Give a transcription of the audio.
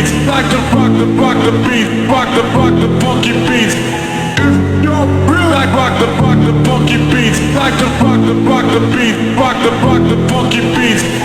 beats, like to rock the beat, rock the funky beats. If you're real, like rock the funky beats, like to rock the beat, rock the funky beats.